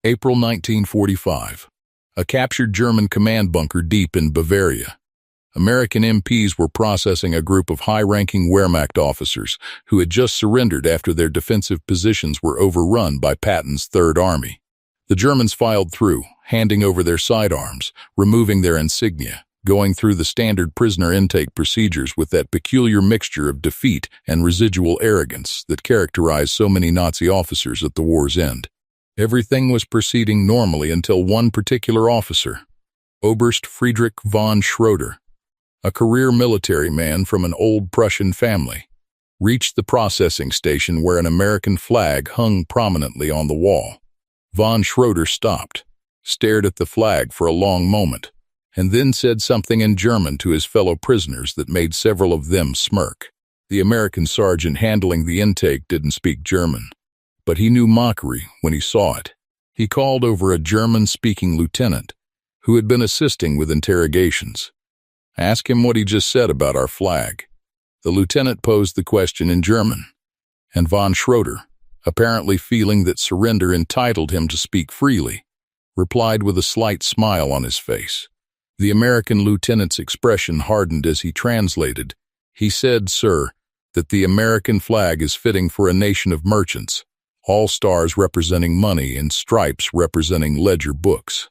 April 1945. A captured German command bunker deep in Bavaria. American MPs were processing a group of high-ranking Wehrmacht officers who had just surrendered after their defensive positions were overrun by Patton's Third Army. The Germans filed through, handing over their sidearms, removing their insignia, going through the standard prisoner intake procedures with that peculiar mixture of defeat and residual arrogance that characterized so many Nazi officers at the war's end. Everything was proceeding normally until one particular officer, Oberst Friedrich von Schroeder, a career military man from an old Prussian family, reached the processing station where an American flag hung prominently on the wall. Von Schroeder stopped, stared at the flag for a long moment, and then said something in German to his fellow prisoners that made several of them smirk. The American sergeant handling the intake didn't speak German, but he knew mockery when he saw it. He called over a German-speaking lieutenant who had been assisting with interrogations. Ask him what he just said about our flag. The lieutenant posed the question in German, and von Schroeder, apparently feeling that surrender entitled him to speak freely, replied with a slight smile on his face. The American lieutenant's expression hardened as he translated. He said, "Sir, that the American flag is fitting for a nation of merchants, all stars representing money and stripes representing ledger books."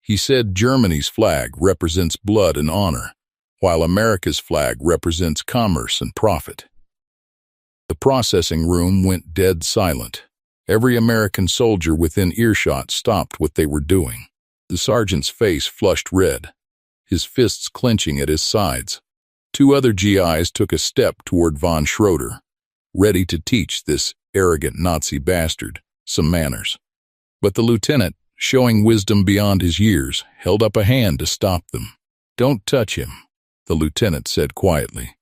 He said Germany's flag represents blood and honor, while America's flag represents commerce and profit. The processing room went dead silent. Every American soldier within earshot stopped what they were doing. The sergeant's face flushed red, his fists clenching at his sides. Two other GIs took a step toward von Schroeder, ready to teach this arrogant Nazi bastard some manners. But the lieutenant, showing wisdom beyond his years, held up a hand to stop them. "Don't touch him," the lieutenant said quietly,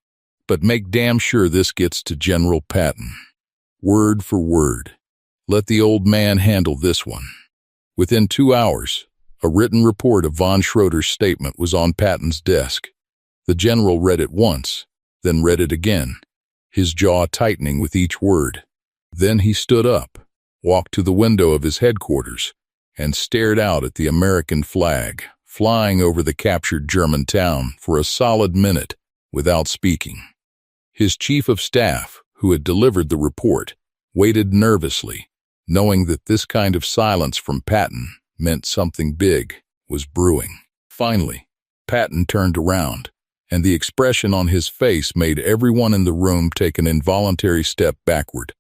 "but make damn sure this gets to General Patton. Word for word. Let the old man handle this one." Within 2 hours, a written report of von Schroeder's statement was on Patton's desk. The general read it once, then read it again, his jaw tightening with each word. Then he stood up, walked to the window of his headquarters, and stared out at the American flag flying over the captured German town for a solid minute without speaking. His chief of staff, who had delivered the report, waited nervously, knowing that this kind of silence from Patton meant something big was brewing. Finally, Patton turned around, and the expression on his face made everyone in the room take an involuntary step backward.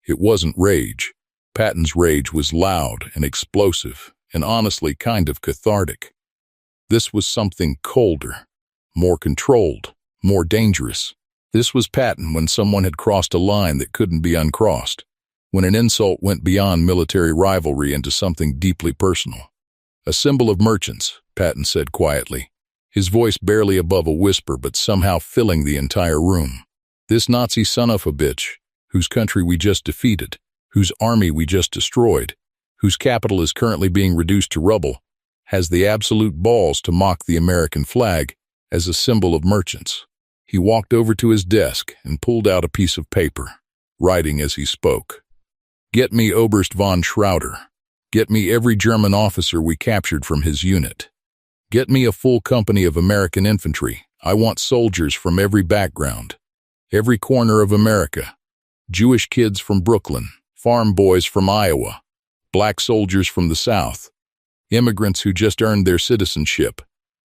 It wasn't rage. Patton's rage was loud and explosive, and honestly kind of cathartic. This was something colder, more controlled, more dangerous. This was Patton when someone had crossed a line that couldn't be uncrossed, when an insult went beyond military rivalry into something deeply personal. "A symbol of merchants," Patton said quietly, his voice barely above a whisper but somehow filling the entire room. "This Nazi son of a bitch, whose country we just defeated, whose army we just destroyed, whose capital is currently being reduced to rubble, has the absolute balls to mock the American flag as a symbol of merchants." He walked over to his desk and pulled out a piece of paper, writing as he spoke. "Get me Oberst von Schroeder. Get me every German officer we captured from his unit. Get me a full company of American infantry. I want soldiers from every background, every corner of America. Jewish kids from Brooklyn, farm boys from Iowa, black soldiers from the South, immigrants who just earned their citizenship.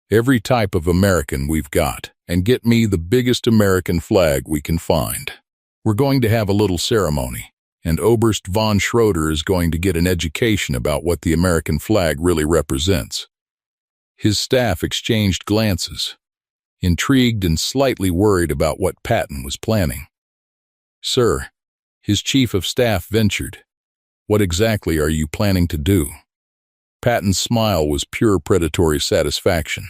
Every type of American we've got, and get me the biggest American flag we can find. We're going to have a little ceremony, and Oberst von Schroeder is going to get an education about what the American flag really represents." His staff exchanged glances, intrigued and slightly worried about what Patton was planning. "Sir," his chief of staff ventured, "what exactly are you planning to do?" Patton's smile was pure predatory satisfaction.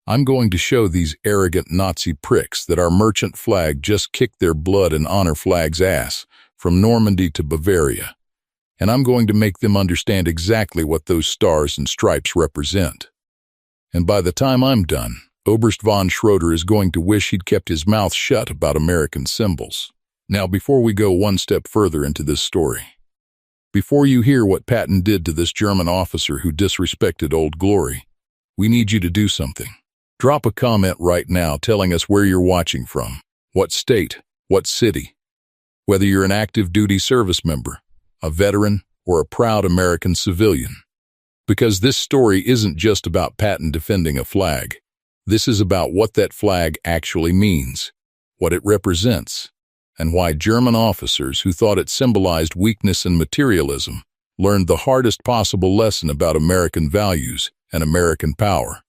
"I'm going to show these arrogant Nazi pricks that our merchant flag just kicked their blood and honor flag's ass from Normandy to Bavaria, and I'm going to make them understand exactly what those stars and stripes represent. And by the time I'm done, Oberst von Schroeder is going to wish he'd kept his mouth shut about American symbols." Now, before we go one step further into this story, Before you hear what Patton did to this German officer who disrespected Old Glory, we need you to do something. Drop a comment right now telling us where you're watching from, what state, what city, whether you're an active duty service member, a veteran, or a proud American civilian. Because this story isn't just about Patton defending a flag. This is about what that flag actually means, what it represents, and why German officers who thought it symbolized weakness and materialism learned the hardest possible lesson about American values and American power.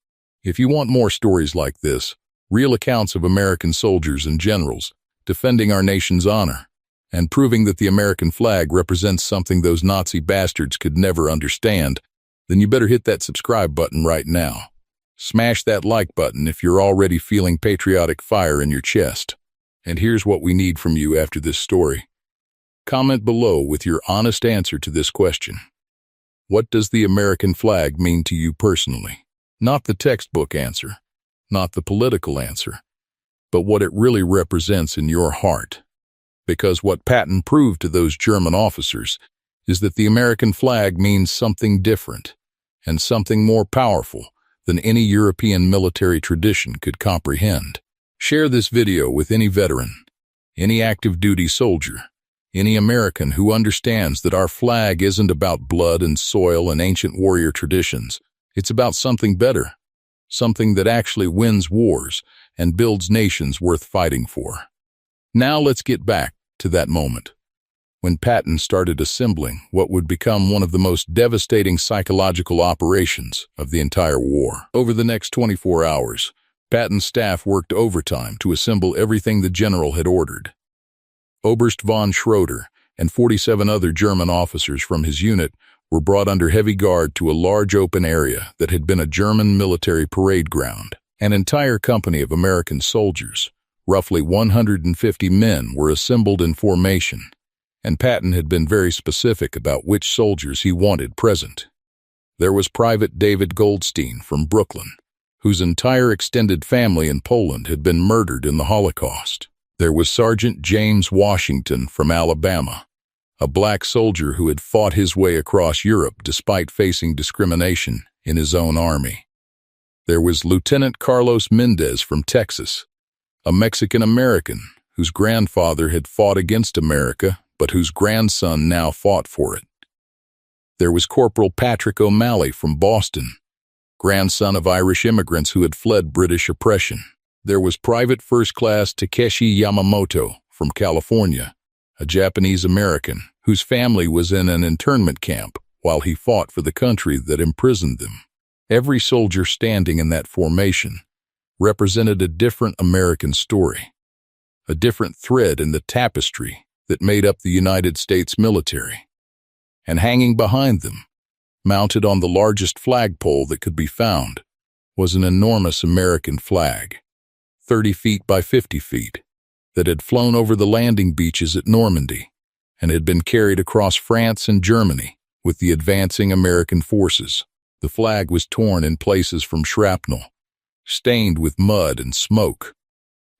If you want more stories like this, real accounts of American soldiers and generals defending our nation's honor and proving that the American flag represents something those Nazi bastards could never understand, then you better hit that subscribe button right now. Smash that like button if you're already feeling patriotic fire in your chest. And here's what we need from you after this story. Comment below with your honest answer to this question. What does the American flag mean to you personally? Not the textbook answer, not the political answer, but what it really represents in your heart. Because what Patton proved to those German officers is that the American flag means something different and something more powerful than any European military tradition could comprehend. Share this video with any veteran, any active duty soldier, any American who understands that our flag isn't about blood and soil and ancient warrior traditions. It's about something better, something that actually wins wars and builds nations worth fighting for. Now let's get back to that moment when Patton started assembling what would become one of the most devastating psychological operations of the entire war. Over the next 24 hours, Patton's staff worked overtime to assemble everything the general had ordered. Oberst von Schroeder and 47 other German officers from his unit were brought under heavy guard to a large open area that had been a German military parade ground. An entire company of American soldiers, roughly 150 men, were assembled in formation, and Patton had been very specific about which soldiers he wanted present. There was Private David Goldstein from Brooklyn, whose entire extended family in Poland had been murdered in the Holocaust. There was Sergeant James Washington from Alabama, a black soldier who had fought his way across Europe despite facing discrimination in his own army. There was Lieutenant Carlos Mendez from Texas, a Mexican-American whose grandfather had fought against America, but whose grandson now fought for it. There was Corporal Patrick O'Malley from Boston, grandson of Irish immigrants who had fled British oppression. There was Private First Class Takeshi Yamamoto from California, a Japanese-American whose family was in an internment camp while he fought for the country that imprisoned them. Every soldier standing in that formation represented a different American story, a different thread in the tapestry that made up the United States military. And hanging behind them, mounted on the largest flagpole that could be found, was an enormous American flag, 30 feet by 50 feet, that had flown over the landing beaches at Normandy and had been carried across France and Germany with the advancing American forces. The flag was torn in places from shrapnel, stained with mud and smoke,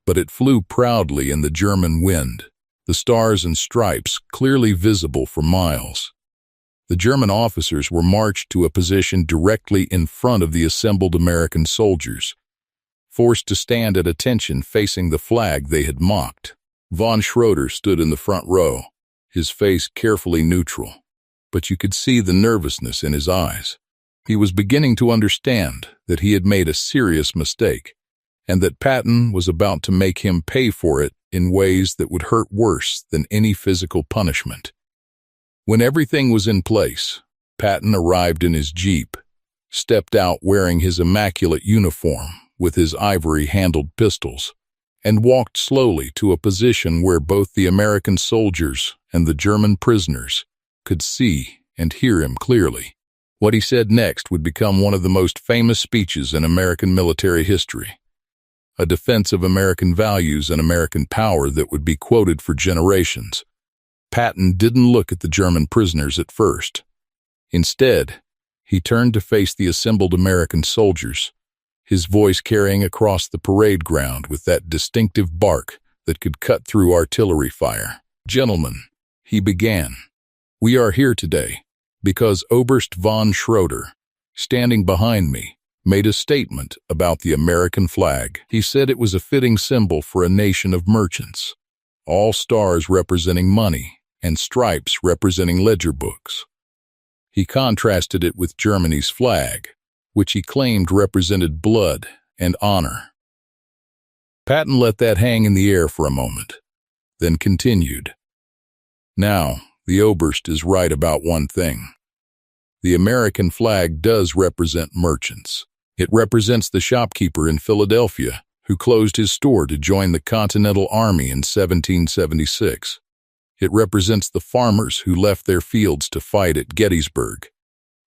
but it flew proudly in the German wind, the stars and stripes clearly visible for miles. The German officers were marched to a position directly in front of the assembled American soldiers, forced to stand at attention facing the flag they had mocked. Von Schroeder stood in the front row, his face carefully neutral, but you could see the nervousness in his eyes. He was beginning to understand that he had made a serious mistake, and that Patton was about to make him pay for it in ways that would hurt worse than any physical punishment. When everything was in place, Patton arrived in his Jeep, stepped out wearing his immaculate uniform with his ivory-handled pistols, and walked slowly to a position where both the American soldiers and the German prisoners could see and hear him clearly. What he said next would become one of the most famous speeches in American military history, a defense of American values and American power that would be quoted for generations. Patton didn't look at the German prisoners at first. Instead, he turned to face the assembled American soldiers, his voice carrying across the parade ground with that distinctive bark that could cut through artillery fire. "Gentlemen," he began, We are here today because Oberst von Schroeder, standing behind me, made a statement about the American flag. He said it was a fitting symbol for a nation of merchants, all stars representing money and stripes representing ledger books. He contrasted it with Germany's flag, which he claimed represented blood and honor. Patton let that hang in the air for a moment, then continued. Now, the Oberst is right about one thing. The American flag does represent merchants. It represents the shopkeeper in Philadelphia who closed his store to join the Continental Army in 1776. It represents the farmers who left their fields to fight at Gettysburg.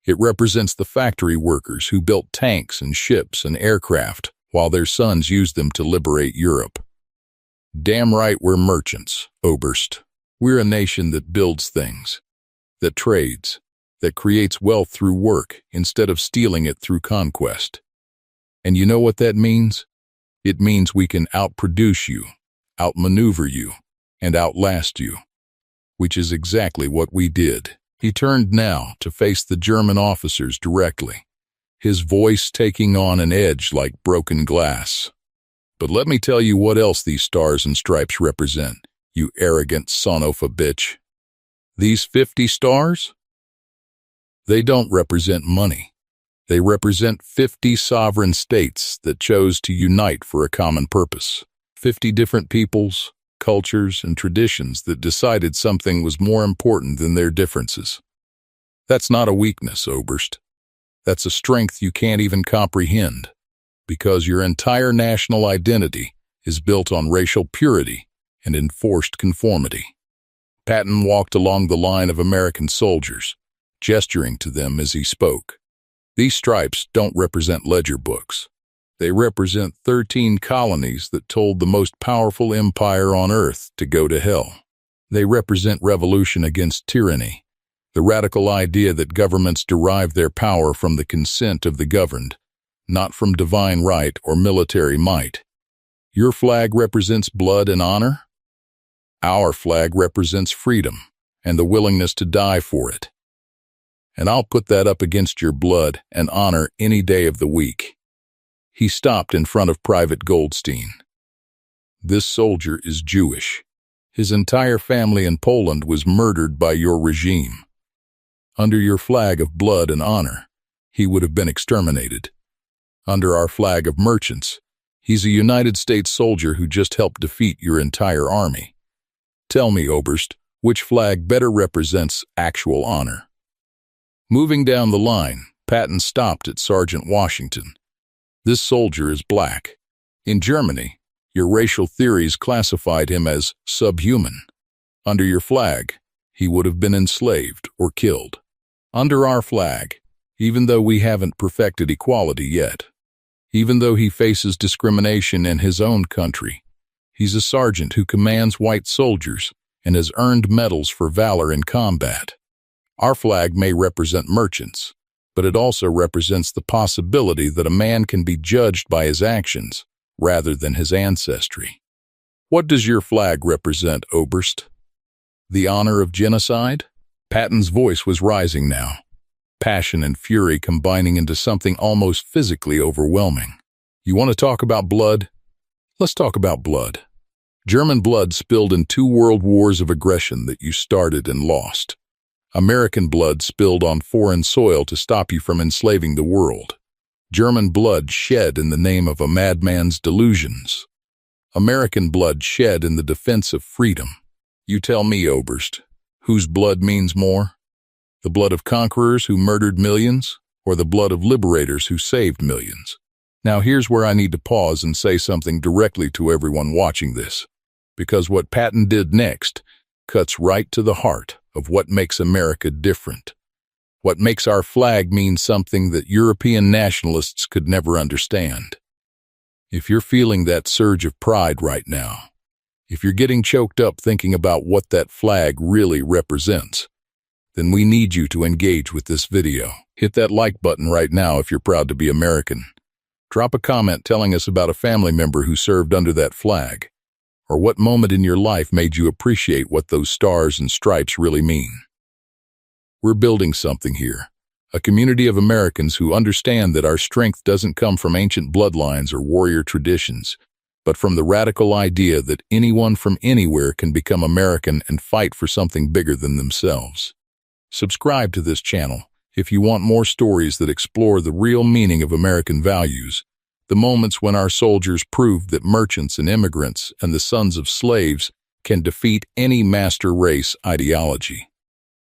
It represents the factory workers who built tanks and ships and aircraft while their sons used them to liberate Europe. Damn right we're merchants, Oberst. We're a nation that builds things, that trades, that creates wealth through work instead of stealing it through conquest. And you know what that means? It means we can outproduce you, outmaneuver you, and outlast you, which is exactly what we did. He turned now to face the German officers directly, his voice taking on an edge like broken glass. But let me tell you what else these stars and stripes represent, you arrogant son of a bitch. These 50 stars? They don't represent money. They represent 50 sovereign states that chose to unite for a common purpose. 50 different peoples, cultures, and traditions that decided something was more important than their differences. That's not a weakness, Oberst. That's a strength you can't even comprehend, because your entire national identity is built on racial purity and enforced conformity. Patton walked along the line of American soldiers, gesturing to them as he spoke. These stripes don't represent ledger books. They represent 13 colonies that told the most powerful empire on earth to go to hell. They represent revolution against tyranny, the radical idea that governments derive their power from the consent of the governed, not from divine right or military might. Your flag represents blood and honor. Our flag represents freedom and the willingness to die for it. And I'll put that up against your blood and honor any day of the week. He stopped in front of Private Goldstein. This soldier is Jewish. His entire family in Poland was murdered by your regime. Under your flag of blood and honor, he would have been exterminated. Under our flag of merchants, he's a United States soldier who just helped defeat your entire army. Tell me, Oberst, which flag better represents actual honor? Moving down the line, Patton stopped at Sergeant Washington. This soldier is black. In Germany, your racial theories classified him as subhuman. Under your flag, he would have been enslaved or killed. Under our flag, even though we haven't perfected equality yet, even though he faces discrimination in his own country, he's a sergeant who commands white soldiers and has earned medals for valor in combat. Our flag may represent merchants, but it also represents the possibility that a man can be judged by his actions rather than his ancestry. What does your flag represent, Oberst? The honor of genocide? Patton's voice was rising now, passion and fury combining into something almost physically overwhelming. You want to talk about blood? Let's talk about blood. German blood spilled in 2 world wars of aggression that you started and lost. American blood spilled on foreign soil to stop you from enslaving the world. German blood shed in the name of a madman's delusions. American blood shed in the defense of freedom. You tell me, Oberst, whose blood means more? The blood of conquerors who murdered millions, or the blood of liberators who saved millions? Now here's where I need to pause and say something directly to everyone watching this, because what Patton did next cuts right to the heart of what makes America different, what makes our flag mean something that European nationalists could never understand. If you're feeling that surge of pride right now, if you're getting choked up thinking about what that flag really represents, then we need you to engage with this video. Hit that like button right now if you're proud to be American. Drop a comment telling us about a family member who served under that flag, or what moment in your life made you appreciate what those stars and stripes really mean. We're building something here. A community of Americans who understand that our strength doesn't come from ancient bloodlines or warrior traditions, but from the radical idea that anyone from anywhere can become American and fight for something bigger than themselves. Subscribe to this channel if you want more stories that explore the real meaning of American values, the moments when our soldiers proved that merchants and immigrants and the sons of slaves can defeat any master race ideology.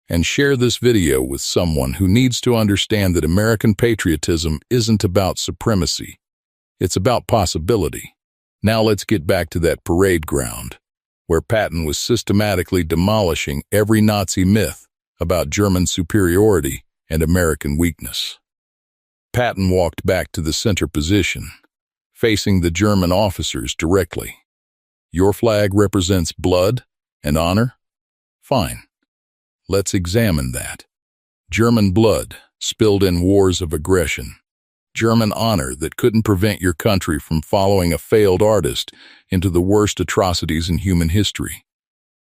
And share this video with someone who needs to understand that American patriotism isn't about supremacy. It's about possibility. Now let's get back to that parade ground, where Patton was systematically demolishing every Nazi myth about German superiority and American weakness. Patton walked back to the center position, facing the German officers directly. Your flag represents blood and honor? Fine. Let's examine that. German blood spilled in wars of aggression. German honor that couldn't prevent your country from following a failed artist into the worst atrocities in human history.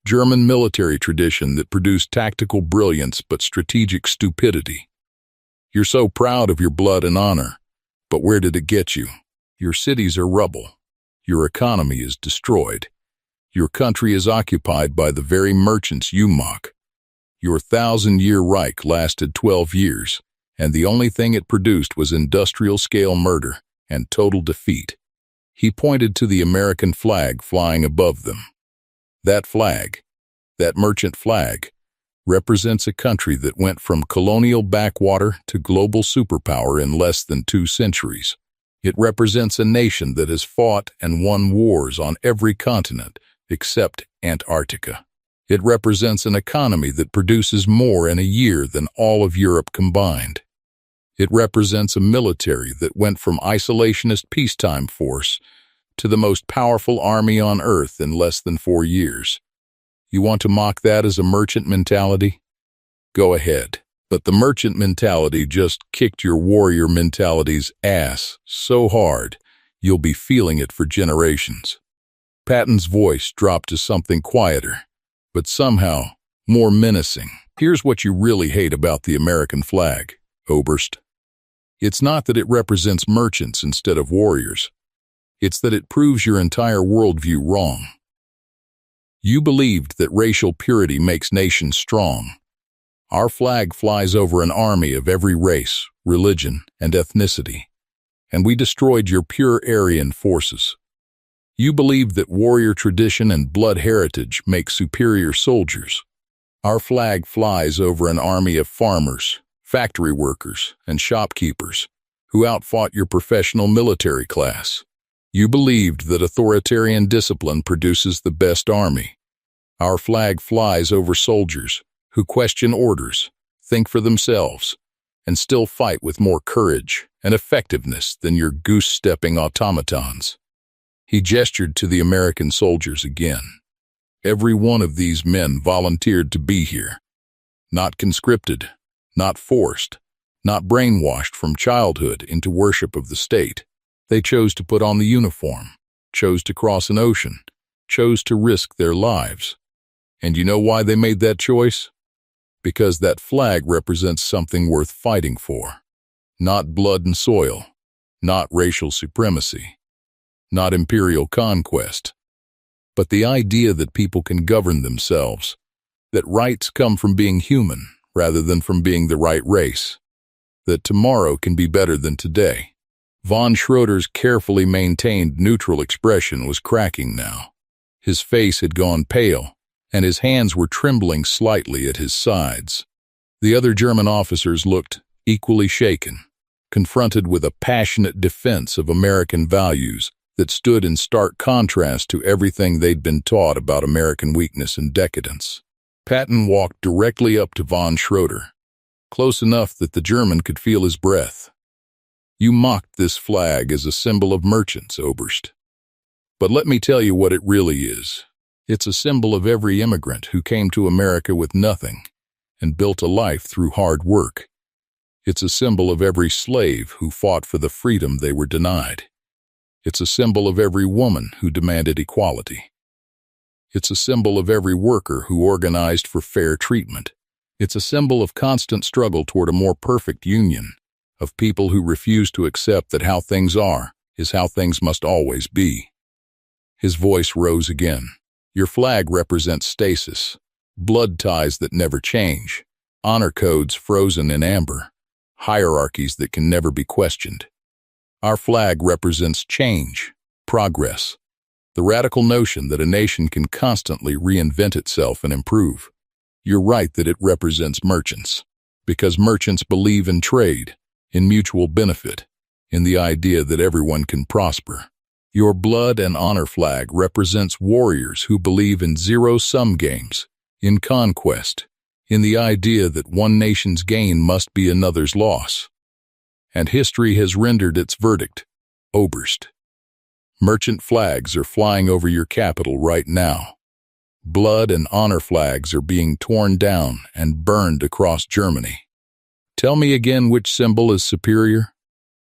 German military tradition that produced tactical brilliance but strategic stupidity. You're so proud of your blood and honor, but where did it get you? Your cities are rubble. Your economy is destroyed. Your country is occupied by the very merchants you mock. Your 1,000-year Reich lasted 12 years, and the only thing it produced was industrial-scale murder and total defeat. He pointed to the American flag flying above them. That flag, that merchant flag, represents a country that went from colonial backwater to global superpower in less than 2 centuries. It represents a nation that has fought and won wars on every continent except Antarctica. It represents an economy that produces more in a year than all of Europe combined. It represents a military that went from isolationist peacetime force to the most powerful army on earth in less than 4 years. You want to mock that as a merchant mentality? Go ahead. But the merchant mentality just kicked your warrior mentality's ass so hard, you'll be feeling it for generations. Patton's voice dropped to something quieter, but somehow more menacing. Here's what you really hate about the American flag, Oberst. It's not that it represents merchants instead of warriors. It's that it proves your entire worldview wrong. You believed that racial purity makes nations strong. Our flag flies over an army of every race, religion, and ethnicity, and we destroyed your pure Aryan forces. You believed that warrior tradition and blood heritage make superior soldiers. Our flag flies over an army of farmers, factory workers, and shopkeepers who outfought your professional military class. You believed that authoritarian discipline produces the best army. Our flag flies over soldiers who question orders, think for themselves, and still fight with more courage and effectiveness than your goose-stepping automatons. He gestured to the American soldiers again. Every one of these men volunteered to be here. Not conscripted, not forced, not brainwashed from childhood into worship of the state. They chose to put on the uniform, chose to cross an ocean, chose to risk their lives. And you know why they made that choice? Because that flag represents something worth fighting for. Not blood and soil, not racial supremacy, not imperial conquest, but the idea that people can govern themselves, that rights come from being human rather than from being the right race, that tomorrow can be better than today. Von Schroeder's carefully maintained neutral expression was cracking now. His face had gone pale, and his hands were trembling slightly at his sides. The other German officers looked equally shaken, confronted with a passionate defense of American values that stood in stark contrast to everything they'd been taught about American weakness and decadence. Patton walked directly up to von Schroeder, close enough that the German could feel his breath. You mocked this flag as a symbol of merchants, Oberst. But let me tell you what it really is. It's a symbol of every immigrant who came to America with nothing and built a life through hard work. It's a symbol of every slave who fought for the freedom they were denied. It's a symbol of every woman who demanded equality. It's a symbol of every worker who organized for fair treatment It's a symbol of constant struggle toward a more perfect union, of people who refuse to accept that how things are is how things must always be. His voice rose again. Your flag represents stasis, blood ties that never change, honor codes frozen in amber, hierarchies that can never be questioned. Our flag represents change, progress, the radical notion that a nation can constantly reinvent itself and improve. You're right that it represents merchants, because merchants believe in trade, in mutual benefit, in the idea that everyone can prosper. Your blood and honor flag represents warriors who believe in zero-sum games, in conquest, in the idea that one nation's gain must be another's loss. And history has rendered its verdict, Oberst. Merchant flags are flying over your capital right now. Blood and honor flags are being torn down and burned across Germany. Tell me again which symbol is superior?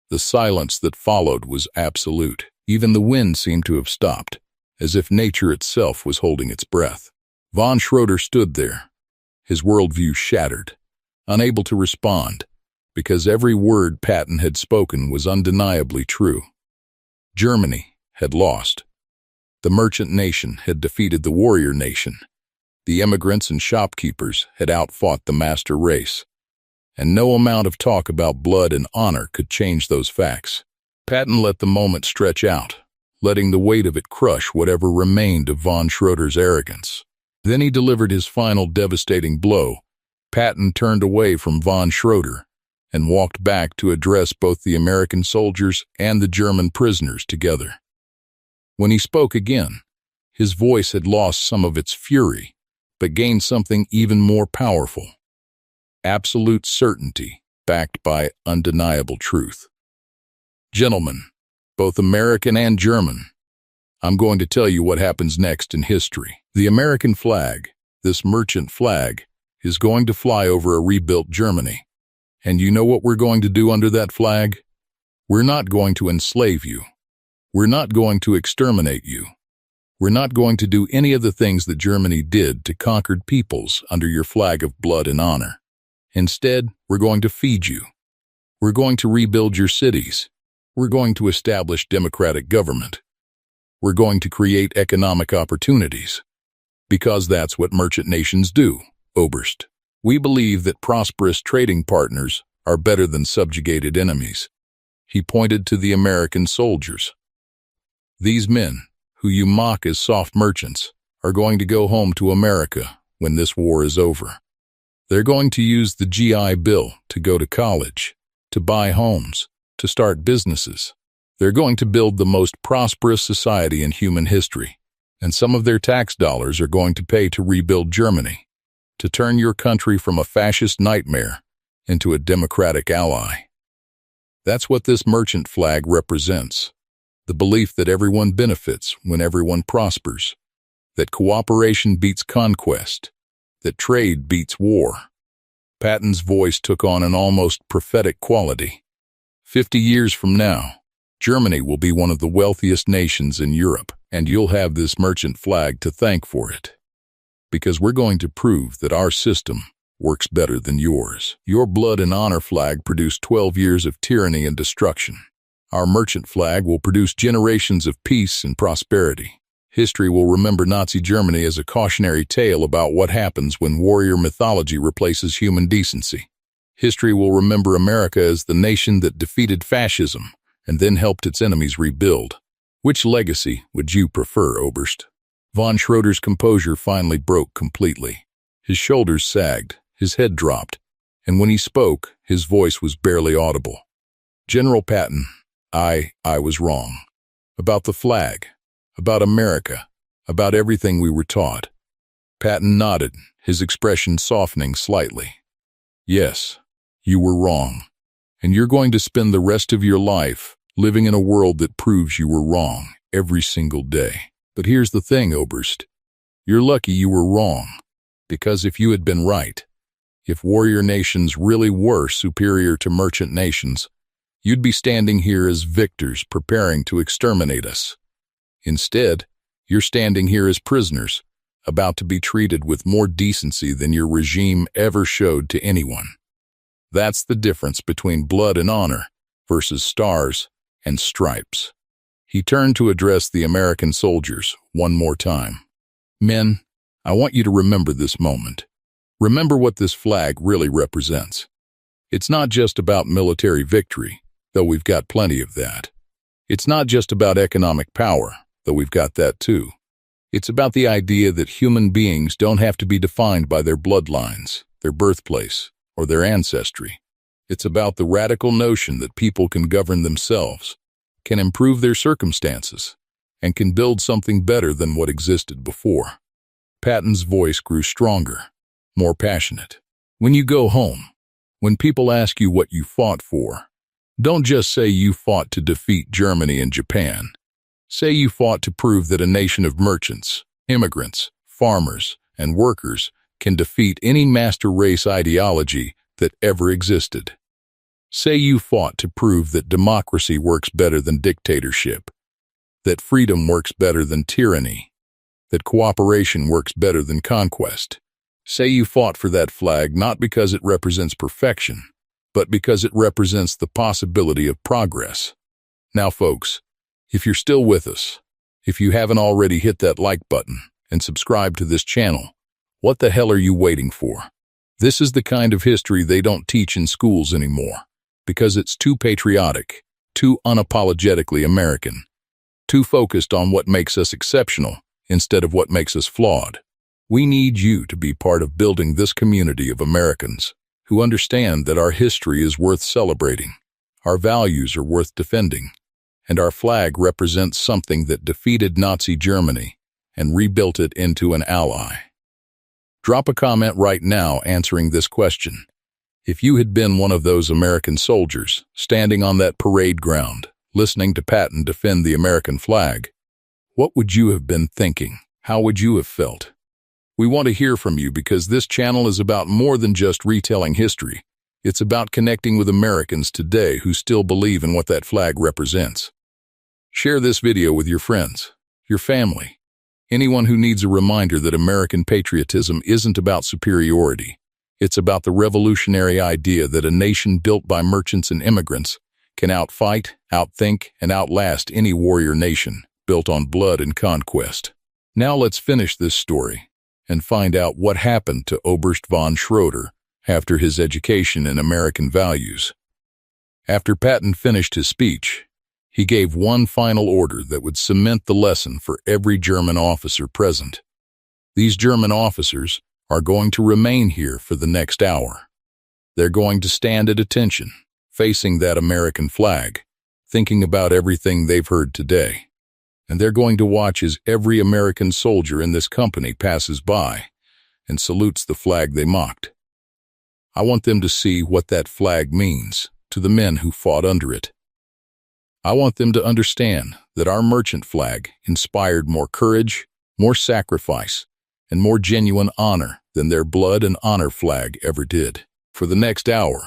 The silence that followed was absolute. Even the wind seemed to have stopped, as if nature itself was holding its breath. Von Schroeder stood there, his worldview shattered, unable to respond, because every word Patton had spoken was undeniably true. Germany had lost. The merchant nation had defeated the warrior nation. The immigrants and shopkeepers had outfought the master race. And no amount of talk about blood and honor could change those facts. Patton let the moment stretch out, letting the weight of it crush whatever remained of von Schroeder's arrogance. Then he delivered his final devastating blow. Patton turned away from von Schroeder and walked back to address both the American soldiers and the German prisoners together. When he spoke again, his voice had lost some of its fury, but gained something even more powerful. Absolute certainty, backed by undeniable truth. Gentlemen, both American and German, I'm going to tell you what happens next in history. The American flag, this merchant flag, is going to fly over a rebuilt Germany. And you know what we're going to do under that flag? We're not going to enslave you. We're not going to exterminate you. We're not going to do any of the things that Germany did to conquered peoples under your flag of blood and honor. Instead, we're going to feed you. We're going to rebuild your cities. We're going to establish democratic government. We're going to create economic opportunities. Because that's what merchant nations do, Oberst. We believe that prosperous trading partners are better than subjugated enemies. He pointed to the American soldiers. These men, who you mock as soft merchants, are going to go home to America when this war is over. They're going to use the GI Bill to go to college, to buy homes, to start businesses. They're going to build the most prosperous society in human history, and some of their tax dollars are going to pay to rebuild Germany, to turn your country from a fascist nightmare into a democratic ally. That's what this merchant flag represents. The belief that everyone benefits when everyone prospers, that cooperation beats conquest, that trade beats war. Patton's voice took on an almost prophetic quality. 50 years from now, Germany will be one of the wealthiest nations in Europe, and you'll have this merchant flag to thank for it. Because we're going to prove that our system works better than yours. Your blood and honor flag produced 12 years of tyranny and destruction. Our merchant flag will produce generations of peace and prosperity. History will remember Nazi Germany as a cautionary tale about what happens when warrior mythology replaces human decency. History will remember America as the nation that defeated fascism and then helped its enemies rebuild. Which legacy would you prefer, Oberst? Von Schroeder's composure finally broke completely. His shoulders sagged, his head dropped, and when he spoke, his voice was barely audible. General Patton, I was wrong. About the flag, about America, about everything we were taught. Patton nodded, his expression softening slightly. Yes, you were wrong, and you're going to spend the rest of your life living in a world that proves you were wrong every single day. But here's the thing, Oberst. You're lucky you were wrong, because if you had been right, if warrior nations really were superior to merchant nations, you'd be standing here as victors preparing to exterminate us. Instead, you're standing here as prisoners, about to be treated with more decency than your regime ever showed to anyone. That's the difference between blood and honor versus stars and stripes. He turned to address the American soldiers one more time. Men, I want you to remember this moment. Remember what this flag really represents. It's not just about military victory, though we've got plenty of that. It's not just about economic power, though we've got that too. It's about the idea that human beings don't have to be defined by their bloodlines, their birthplace, or their ancestry. It's about the radical notion that people can govern themselves, can improve their circumstances, and can build something better than what existed before. Patton's voice grew stronger, more passionate. When you go home, when people ask you what you fought for, don't just say you fought to defeat Germany and Japan. Say you fought to prove that a nation of merchants, immigrants, farmers, and workers can defeat any master race ideology that ever existed. Say you fought to prove that democracy works better than dictatorship, that freedom works better than tyranny, that cooperation works better than conquest. Say you fought for that flag not because it represents perfection, but because it represents the possibility of progress. Now, folks, if you're still with us, if you haven't already hit that like button and subscribe to this channel, what the hell are you waiting for? This is the kind of history they don't teach in schools anymore, because it's too patriotic, too unapologetically American, too focused on what makes us exceptional instead of what makes us flawed. We need you to be part of building this community of Americans who understand that our history is worth celebrating, our values are worth defending, and our flag represents something that defeated Nazi Germany and rebuilt it into an ally. Drop a comment right now answering this question. If you had been one of those American soldiers standing on that parade ground, listening to Patton defend the American flag, what would you have been thinking? How would you have felt? We want to hear from you because this channel is about more than just retelling history. It's about connecting with Americans today who still believe in what that flag represents. Share this video with your friends, your family, anyone who needs a reminder that American patriotism isn't about superiority. It's about the revolutionary idea that a nation built by merchants and immigrants can outfight, outthink, and outlast any warrior nation built on blood and conquest. Now let's finish this story and find out what happened to Oberst von Schroeder after his education in American values. After Patton finished his speech, he gave one final order that would cement the lesson for every German officer present. These German officers are going to remain here for the next hour. They're going to stand at attention, facing that American flag, thinking about everything they've heard today. And they're going to watch as every American soldier in this company passes by and salutes the flag they mocked. I want them to see what that flag means to the men who fought under it. I want them to understand that our merchant flag inspired more courage, more sacrifice, and more genuine honor than their blood and honor flag ever did. For the next hour,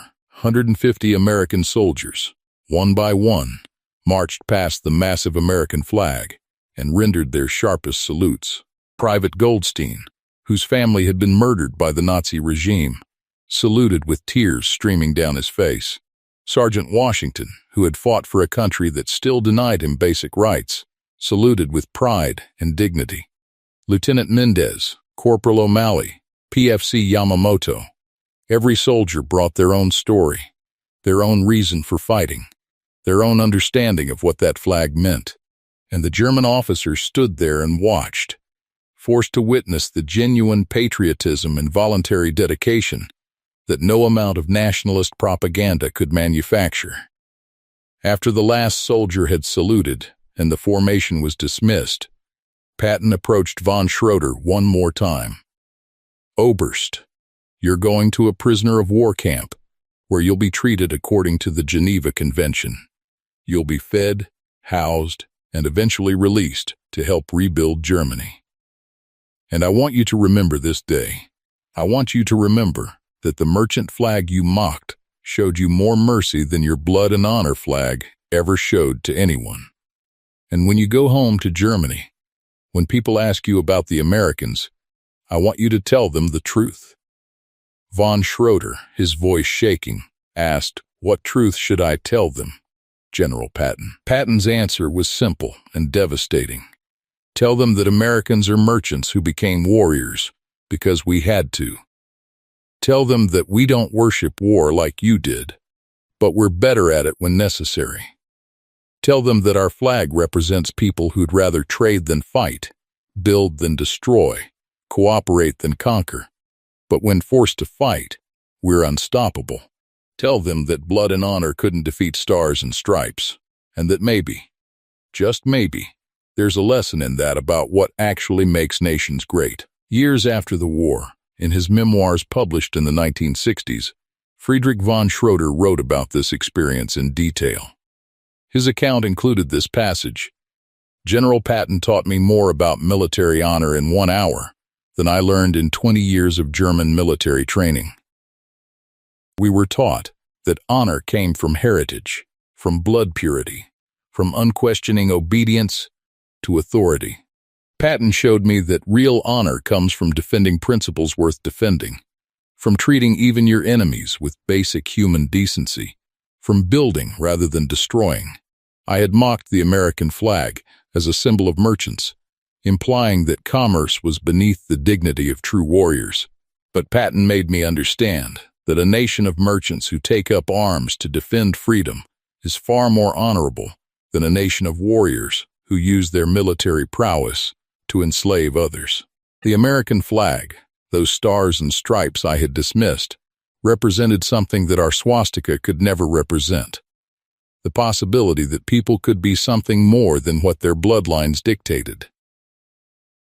150 American soldiers, one by one, marched past the massive American flag and rendered their sharpest salutes. Private Goldstein, whose family had been murdered by the Nazi regime, saluted with tears streaming down his face. Sergeant Washington, who had fought for a country that still denied him basic rights, saluted with pride and dignity. Lieutenant Mendez, Corporal O'Malley, PFC Yamamoto. Every soldier brought their own story, their own reason for fighting, their own understanding of what that flag meant. And the German officers stood there and watched, forced to witness the genuine patriotism and voluntary dedication that no amount of nationalist propaganda could manufacture. After the last soldier had saluted and the formation was dismissed, Patton approached von Schroeder one more time. Oberst, you're going to a prisoner of war camp, where you'll be treated according to the Geneva Convention. You'll be fed, housed, and eventually released to help rebuild Germany. And I want you to remember this day. I want you to remember that the merchant flag you mocked showed you more mercy than your blood and honor flag ever showed to anyone. And when you go home to Germany, when people ask you about the Americans, I want you to tell them the truth." Von Schroeder, his voice shaking, asked, "What truth should I tell them, General Patton?" Patton's answer was simple and devastating. "Tell them that Americans are merchants who became warriors because we had to. Tell them that we don't worship war like you did, but we're better at it when necessary. Tell them that our flag represents people who'd rather trade than fight, build than destroy, cooperate than conquer. But when forced to fight, we're unstoppable. Tell them that blood and honor couldn't defeat stars and stripes, and that maybe, just maybe, there's a lesson in that about what actually makes nations great." Years after the war, in his memoirs published in the 1960s, Friedrich von Schroeder wrote about this experience in detail. His account included this passage: "General Patton taught me more about military honor in 1 hour than I learned in 20 years of German military training. We were taught that honor came from heritage, from blood purity, from unquestioning obedience to authority. Patton showed me that real honor comes from defending principles worth defending, from treating even your enemies with basic human decency, from building rather than destroying. I had mocked the American flag as a symbol of merchants, implying that commerce was beneath the dignity of true warriors. But Patton made me understand that a nation of merchants who take up arms to defend freedom is far more honorable than a nation of warriors who use their military prowess to enslave others. The American flag, those stars and stripes I had dismissed, represented something that our swastika could never represent: the possibility that people could be something more than what their bloodlines dictated.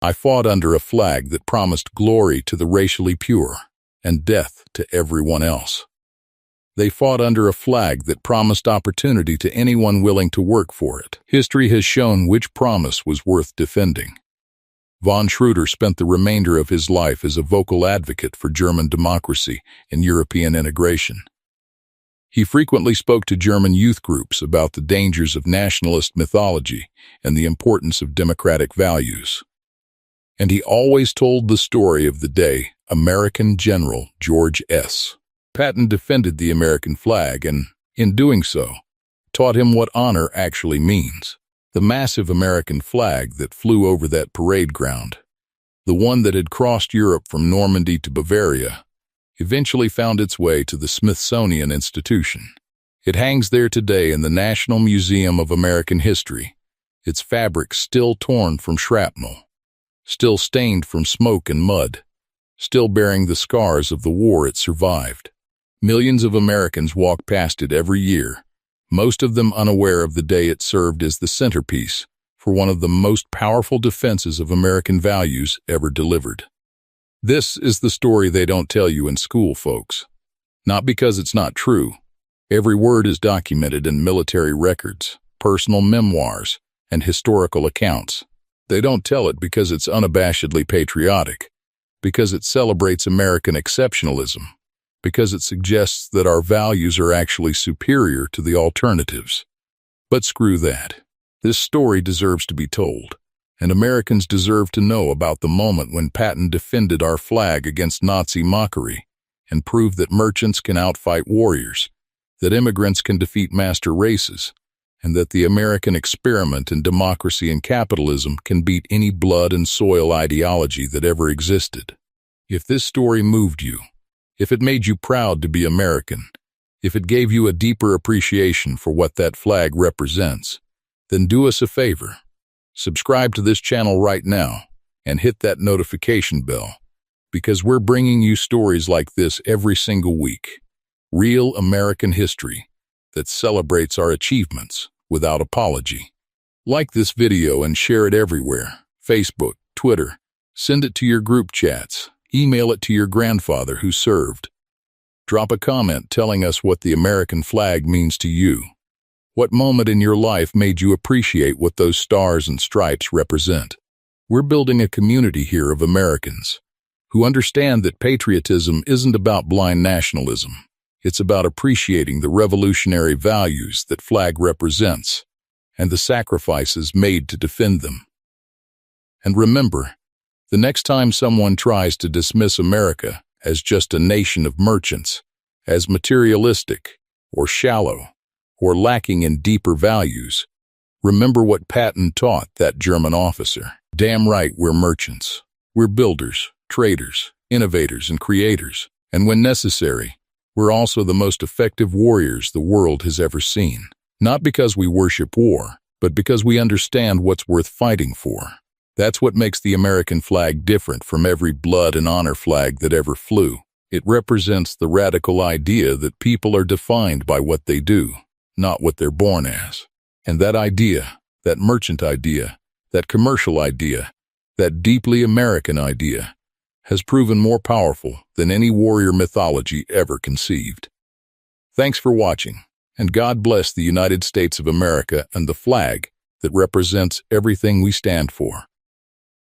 I fought under a flag that promised glory to the racially pure and death to everyone else. They fought under a flag that promised opportunity to anyone willing to work for it. History has shown which promise was worth defending." Von Schroeder spent the remainder of his life as a vocal advocate for German democracy and European integration. He frequently spoke to German youth groups about the dangers of nationalist mythology and the importance of democratic values. And he always told the story of the day American General George S. Patton defended the American flag and, in doing so, taught him what honor actually means. The massive American flag that flew over that parade ground, the one that had crossed Europe from Normandy to Bavaria, eventually found its way to the Smithsonian Institution. It hangs there today in the National Museum of American History, its fabric still torn from shrapnel, still stained from smoke and mud, still bearing the scars of the war it survived. Millions of Americans walk past it every year, most of them unaware of the day it served as the centerpiece for one of the most powerful defenses of American values ever delivered. This is the story they don't tell you in school, folks. Not because it's not true. Every word is documented in military records, personal memoirs, and historical accounts. They don't tell it because it's unabashedly patriotic, because it celebrates American exceptionalism, because it suggests that our values are actually superior to the alternatives. But screw that. This story deserves to be told, and Americans deserve to know about the moment when Patton defended our flag against Nazi mockery and proved that merchants can outfight warriors, that immigrants can defeat master races, and that the American experiment in democracy and capitalism can beat any blood and soil ideology that ever existed. If this story moved you, if it made you proud to be American, if it gave you a deeper appreciation for what that flag represents, then do us a favor. Subscribe to this channel right now and hit that notification bell, because we're bringing you stories like this every single week. Real American history that celebrates our achievements without apology. Like this video and share it everywhere. Facebook, Twitter. Send it to your group chats. Email it to your grandfather who served. Drop a comment telling us what the American flag means to you. What moment in your life made you appreciate what those stars and stripes represent? We're building a community here of Americans who understand that patriotism isn't about blind nationalism. It's about appreciating the revolutionary values that flag represents and the sacrifices made to defend them. And remember The next time someone tries to dismiss America as just a nation of merchants, as materialistic, or shallow, or lacking in deeper values, remember what Patton taught that German officer. Damn right, we're merchants. We're builders, traders, innovators, and creators. And when necessary, we're also the most effective warriors the world has ever seen. Not because we worship war, but because we understand what's worth fighting for. That's what makes the American flag different from every blood and honor flag that ever flew. It represents the radical idea that people are defined by what they do, not what they're born as. And that idea, that merchant idea, that commercial idea, that deeply American idea, has proven more powerful than any warrior mythology ever conceived. Thanks for watching, and God bless the United States of America and the flag that represents everything we stand for.